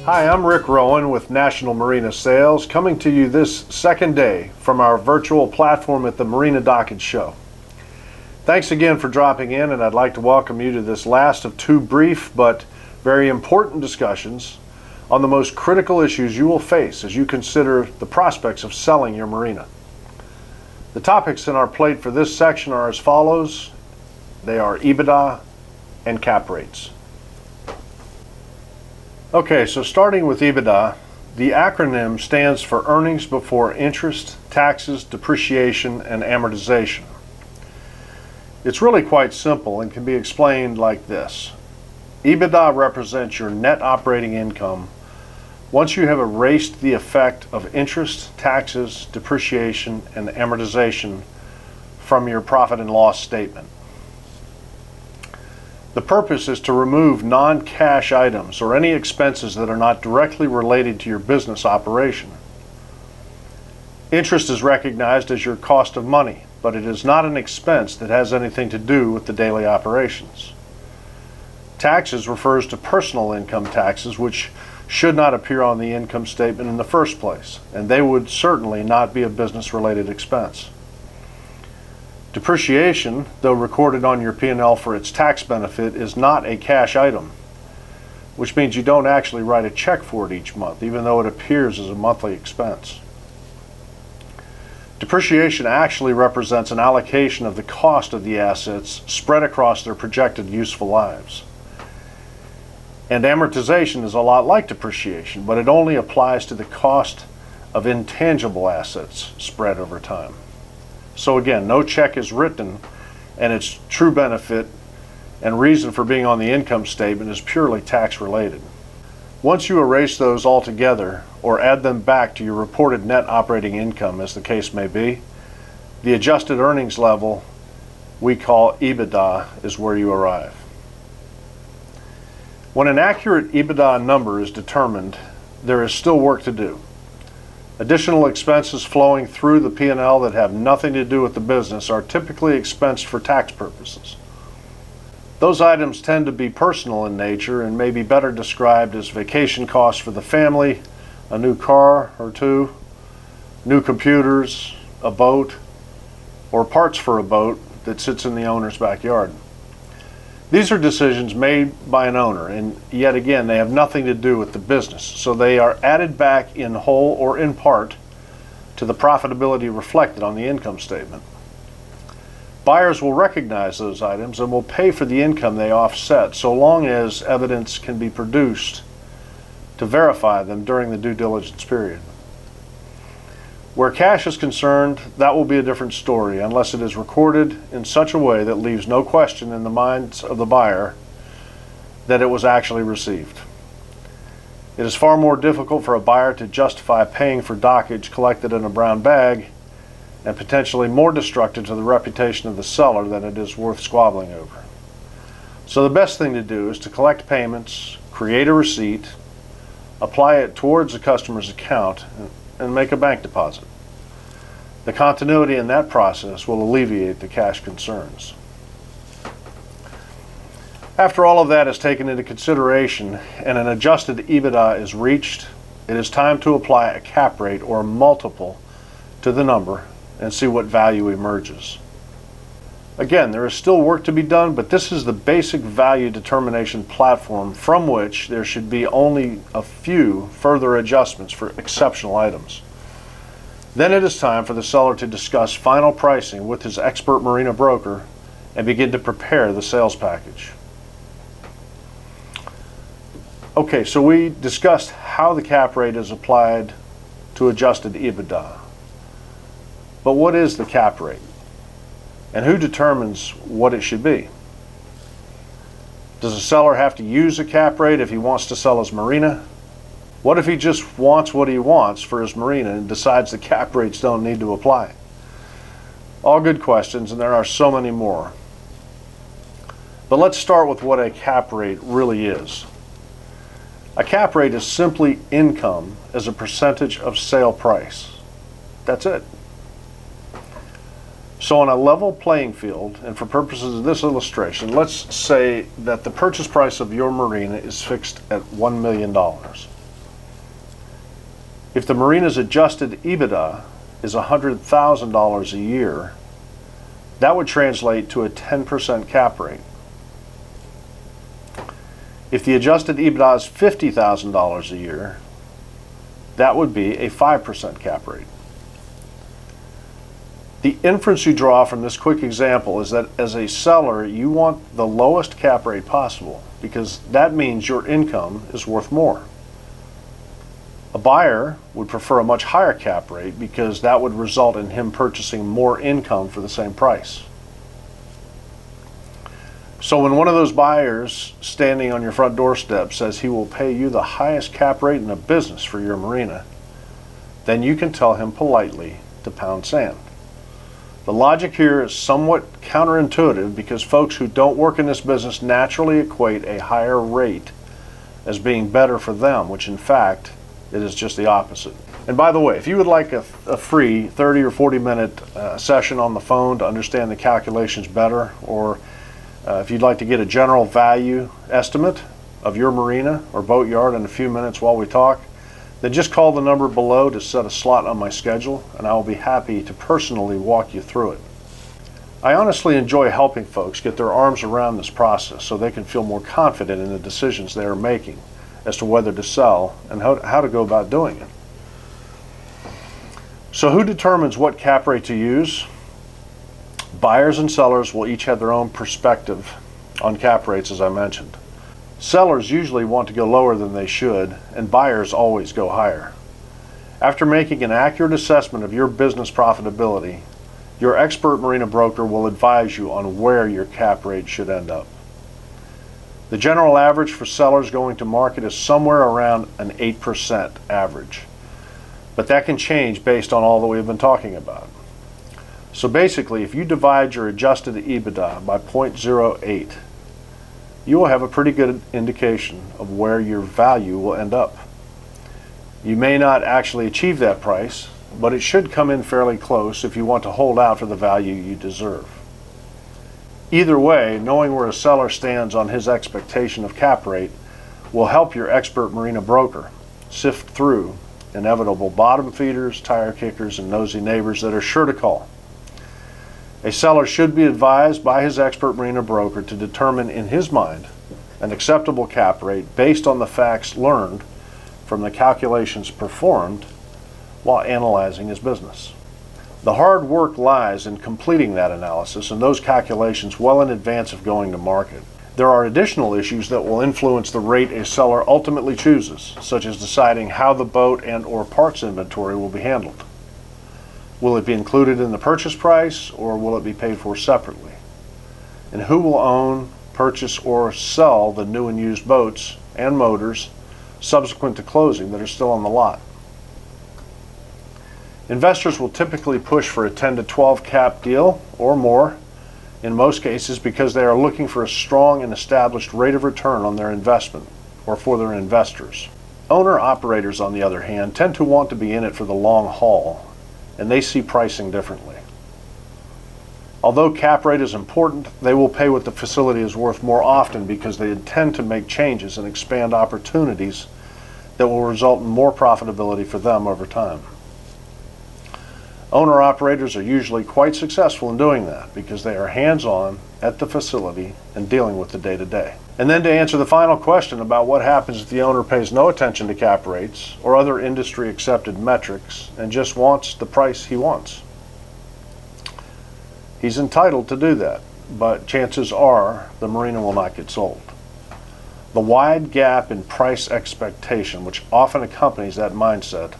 Hi, I'm Rick Roughen with National Marina Sales, coming to you this second day from our virtual platform at the Marina Dockage Show. Thanks again for dropping in, and I'd like to welcome you to this last of two brief but very important discussions on the most critical issues you will face as you consider the prospects of selling your marina. The topics in our plate for this section are as follows. They are EBITDA and cap rates. Okay, so starting with EBITDA, the acronym stands for earnings before interest, taxes, depreciation, and amortization. It's really quite simple and can be explained like this. EBITDA represents your net operating income once you have erased the effect of interest, taxes, depreciation, and amortization from your profit and loss statement. The purpose is to remove non-cash items or any expenses that are not directly related to your business operation. Interest is recognized as your cost of money, but it is not an expense that has anything to do with the daily operations. Taxes refers to personal income taxes, which should not appear on the income statement in the first place, and they would certainly not be a business-related expense. Depreciation, though recorded on your P&L for its tax benefit, is not a cash item, which means you don't actually write a check for it each month, even though it appears as a monthly expense. Depreciation actually represents an allocation of the cost of the assets spread across their projected useful lives. And amortization is a lot like depreciation, but it only applies to the cost of intangible assets spread over time. So again, no check is written, and its true benefit and reason for being on the income statement is purely tax related. Once you erase those altogether or add them back to your reported net operating income, as the case may be, the adjusted earnings level we call EBITDA is where you arrive. When an accurate EBITDA number is determined, there is still work to do. Additional expenses flowing through the P&L that have nothing to do with the business are typically expensed for tax purposes. Those items tend to be personal in nature and may be better described as vacation costs for the family, a new car or two, new computers, a boat, or parts for a boat that sits in the owner's backyard. These are decisions made by an owner, and yet again, they have nothing to do with the business, so they are added back in whole or in part to the profitability reflected on the income statement. Buyers will recognize those items and will pay for the income they offset, so long as evidence can be produced to verify them during the due diligence period. Where cash is concerned, that will be a different story unless it is recorded in such a way that leaves no question in the minds of the buyer that it was actually received. It is far more difficult for a buyer to justify paying for dockage collected in a brown bag, and potentially more destructive to the reputation of the seller than it is worth squabbling over. So the best thing to do is to collect payments, create a receipt, apply it towards the customer's account, and make a bank deposit. The continuity in that process will alleviate the cash concerns. After all of that is taken into consideration and an adjusted EBITDA is reached, it is time to apply a cap rate or multiple to the number and see what value emerges. Again, there is still work to be done, but this is the basic value determination platform from which there should be only a few further adjustments for exceptional items. Then it is time for the seller to discuss final pricing with his expert marina broker and begin to prepare the sales package. Okay, so we discussed how the cap rate is applied to adjusted EBITDA. But what is the cap rate? And who determines what it should be? Does a seller have to use a cap rate if he wants to sell his marina? What if he just wants what he wants for his marina and decides the cap rates don't need to apply? All good questions, and there are so many more. But let's start with what a cap rate really is. A cap rate is simply income as a percentage of sale price. That's it. So on a level playing field, and for purposes of this illustration, let's say that the purchase price of your marina is fixed at $1 million. If the marina's adjusted EBITDA is $100,000 a year, that would translate to a 10% cap rate. If the adjusted EBITDA is $50,000 a year, that would be a 5% cap rate. The inference you draw from this quick example is that as a seller, you want the lowest cap rate possible because that means your income is worth more. A buyer would prefer a much higher cap rate because that would result in him purchasing more income for the same price. So when one of those buyers standing on your front doorstep says he will pay you the highest cap rate in the business for your marina, then you can tell him politely to pound sand. The logic here is somewhat counterintuitive because folks who don't work in this business naturally equate a higher rate as being better for them, which in fact it is just the opposite. And by the way, if you would like a free 30 or 40 minute session on the phone to understand the calculations better, or if you'd like to get a general value estimate of your marina or boatyard in a few minutes while we talk, then just call the number below to set a slot on my schedule, and I will be happy to personally walk you through it. I honestly enjoy helping folks get their arms around this process so they can feel more confident in the decisions they are making as to whether to sell and how to go about doing it. So who determines what cap rate to use? Buyers and sellers will each have their own perspective on cap rates, as I mentioned. Sellers usually want to go lower than they should, and buyers always go higher. After making an accurate assessment of your business profitability, your expert marina broker will advise you on where your cap rate should end up. The general average for sellers going to market is somewhere around an 8% average, but that can change based on all that we've been talking about. So basically, if you divide your adjusted EBITDA by 0.08, you will have a pretty good indication of where your value will end up. You may not actually achieve that price, but it should come in fairly close if you want to hold out for the value you deserve. Either way, knowing where a seller stands on his expectation of cap rate will help your expert marina broker sift through inevitable bottom feeders, tire kickers, and nosy neighbors that are sure to call. A seller should be advised by his expert marina broker to determine in his mind an acceptable cap rate based on the facts learned from the calculations performed while analyzing his business. The hard work lies in completing that analysis and those calculations well in advance of going to market. There are additional issues that will influence the rate a seller ultimately chooses, such as deciding how the boat and/or parts inventory will be handled. Will it be included in the purchase price, or will it be paid for separately? And who will own, purchase, or sell the new and used boats and motors subsequent to closing that are still on the lot? Investors will typically push for a 10 to 12 cap deal or more in most cases because they are looking for a strong and established rate of return on their investment or for their investors. Owner-operators, on the other hand, tend to want to be in it for the long haul, and they see pricing differently. Although cap rate is important, they will pay what the facility is worth more often because they intend to make changes and expand opportunities that will result in more profitability for them over time. Owner-operators are usually quite successful in doing that because they are hands-on at the facility and dealing with the day-to-day. And then to answer the final question about what happens if the owner pays no attention to cap rates or other industry-accepted metrics and just wants the price he wants. He's entitled to do that, but chances are the marina will not get sold. The wide gap in price expectation, which often accompanies that mindset,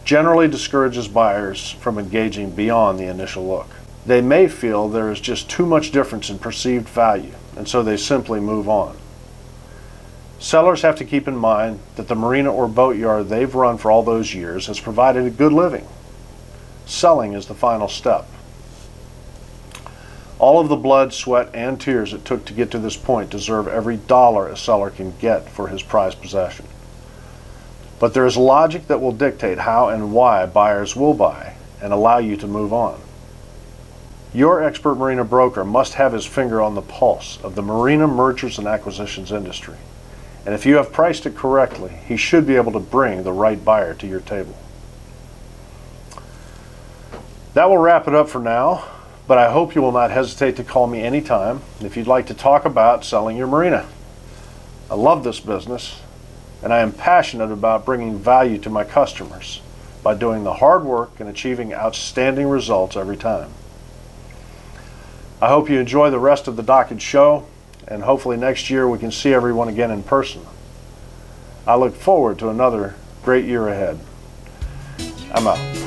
generally discourages buyers from engaging beyond the initial look. They may feel there is just too much difference in perceived value, and so they simply move on. Sellers have to keep in mind that the marina or boatyard they've run for all those years has provided a good living. Selling is the final step. All of the blood, sweat, and tears it took to get to this point deserve every dollar a seller can get for his prized possession. But there is logic that will dictate how and why buyers will buy and allow you to move on. Your expert marina broker must have his finger on the pulse of the marina mergers and acquisitions industry And if you have priced it correctly, he should be able to bring the right buyer to your table. That will wrap it up for now, but I hope you will not hesitate to call me anytime if you'd like to talk about selling your marina. I love this business, and I am passionate about bringing value to my customers by doing the hard work and achieving outstanding results every time. I hope you enjoy the rest of the Dockage show, and hopefully next year we can see everyone again in person. I look forward to another great year ahead. I'm out.